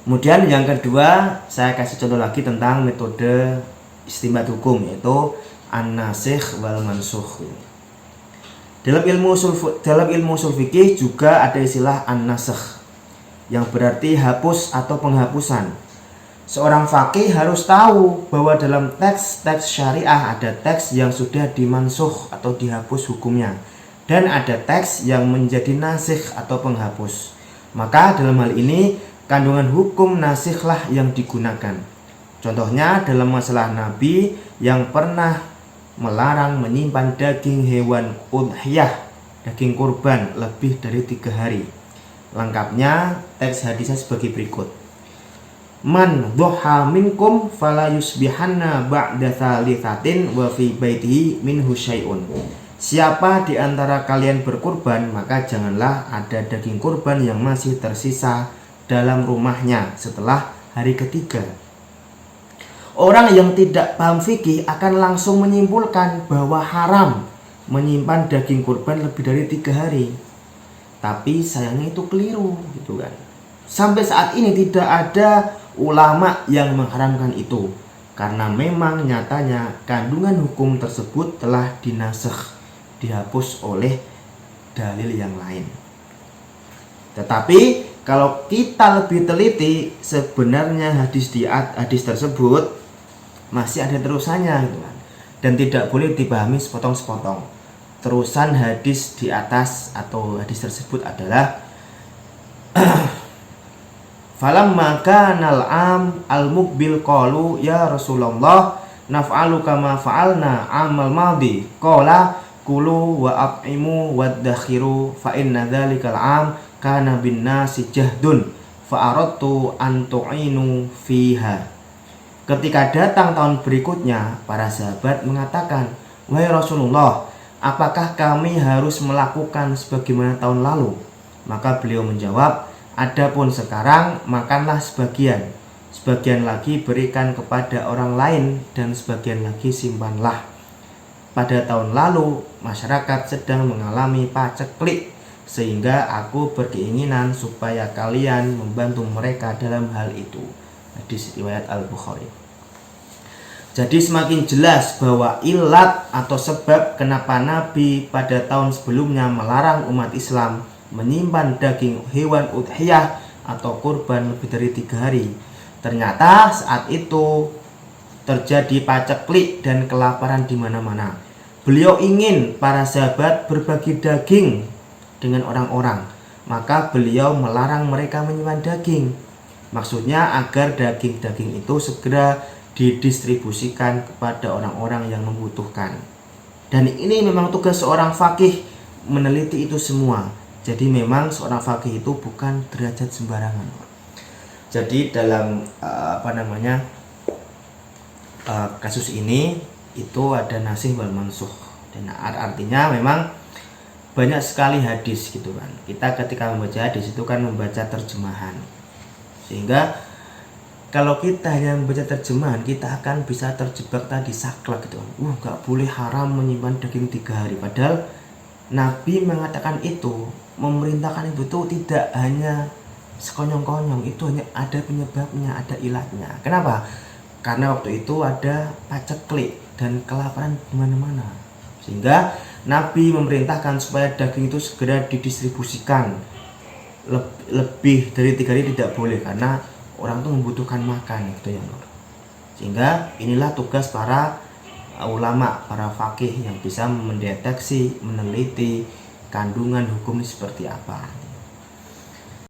Kemudian yang kedua, saya kasih contoh lagi tentang metode istinbat hukum, yaitu an-nasikh wal mansukh. Dalam ilmu ushul fikih juga ada istilah an-nasakh yang berarti hapus atau penghapusan. Seorang fakih harus tahu bahwa dalam teks-teks syariah ada teks yang sudah dimansuh atau dihapus hukumnya, dan ada teks yang menjadi nasikh atau penghapus. Maka dalam hal ini kandungan hukum nasikhlah yang digunakan. Contohnya dalam masalah Nabi yang pernah melarang menyimpan daging hewan udhiyah, daging kurban lebih dari 3 hari. Lengkapnya teks hadisnya sebagai berikut. Man dhuha minkum fala yusbihanna ba'da thalithatin wa fi baitihi minhu syai'un. Siapa di antara kalian berkurban, maka janganlah ada daging kurban yang masih tersisa dalam rumahnya setelah hari ketiga. Orang yang tidak paham fikih akan langsung menyimpulkan bahwa haram menyimpan daging kurban lebih dari 3 hari. Tapi sayangnya itu keliru, gitu kan. Sampai saat ini tidak ada ulama yang mengharamkan itu, karena memang nyatanya kandungan hukum tersebut telah dinasakh, dihapus oleh dalil yang lain. Tetapi kalau kita lebih teliti, sebenarnya hadis tersebut masih ada terusannya, gitu kan. Dan tidak boleh dipahami sepotong-sepotong. Terusan hadis di atas atau hadis tersebut adalah falamma kanal am al-muqbil qalu ya Rasulullah naf'alu kama fa'alna amal madhi qala kulu wa at'imu wadakhiru fa inna dzalikal am kana bin nasi jahdun fa aradtu an tu'inu fiha. Ketika datang tahun berikutnya, para sahabat mengatakan, wahai Rasulullah, apakah kami harus melakukan sebagaimana tahun lalu? Maka beliau menjawab, adapun sekarang makanlah sebagian, sebagian lagi berikan kepada orang lain, dan sebagian lagi simpanlah. Pada tahun lalu masyarakat sedang mengalami paceklik, sehingga aku berkeinginan supaya kalian membantu mereka dalam hal itu. Hadis riwayat Al-Bukhari. Jadi semakin jelas bahwa ilat atau sebab kenapa Nabi pada tahun sebelumnya melarang umat Islam menyimpan daging hewan udhiyah atau kurban lebih dari 3 hari. Ternyata saat itu terjadi paceklik dan kelaparan di mana-mana. Beliau ingin para sahabat berbagi daging dengan orang-orang, maka beliau melarang mereka menyimpan daging. Maksudnya agar daging-daging itu segera didistribusikan kepada orang-orang yang membutuhkan. Dan ini memang tugas seorang fakih meneliti itu semua. Jadi memang seorang fakih itu bukan derajat sembarangan. Jadi dalam kasus ini itu ada nasikh wal mansukh. Dan artinya memang banyak sekali hadis, gitu kan. Kita ketika membaca hadis itu kan membaca terjemahan. Sehingga kalau kita hanya membaca terjemahan, kita akan bisa terjebak tadi saklek gitu. Gak boleh haram menyimpan daging 3 hari. Padahal Nabi mengatakan itu, memerintahkan itu tidak hanya sekonyong-konyong, itu hanya ada penyebabnya, ada ilatnya. Kenapa? Karena waktu itu ada paceklik dan kelaparan di mana-mana. Sehingga Nabi memerintahkan supaya daging itu segera didistribusikan. Lebih dari 3 hari tidak boleh, karena orang itu membutuhkan makan, gitu ya. Sehingga inilah tugas para ulama, para fakih yang bisa mendeteksi, meneliti kandungan hukum ini seperti apa.